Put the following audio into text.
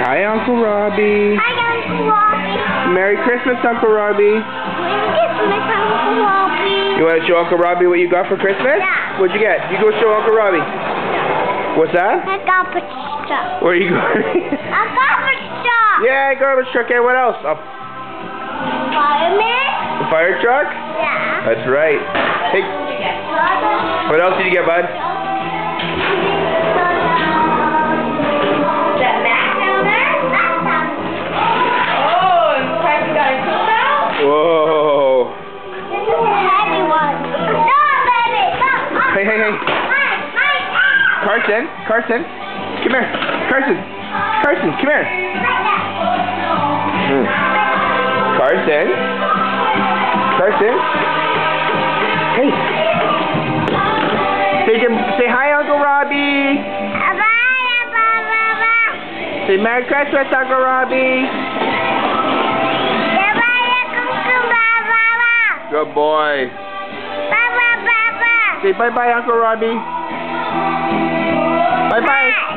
Hi, Uncle Robbie. Hi, Uncle Robbie. Merry Christmas, Uncle Robbie. Merry Christmas, Uncle Robbie. You want to show Uncle Robbie what you got for Christmas? Yeah. What'd you get? You go show Uncle Robbie. What's that? A garbage truck. Where are you going? A garbage truck. Yeah, garbage truck. And what else? A Fireman. fire truck? Yeah. That's right. Hey, what else did you get, bud? Whoa. This is a heavy one. No, baby. Hey, hey, hey. Carson, Carson. Come here. Carson. Carson, come here. Carson. Carson. Hey. Say hi, Uncle Robbie. Say Merry Christmas, Uncle Robbie. Good boy. Say bye-bye, Uncle Robbie. Bye-bye.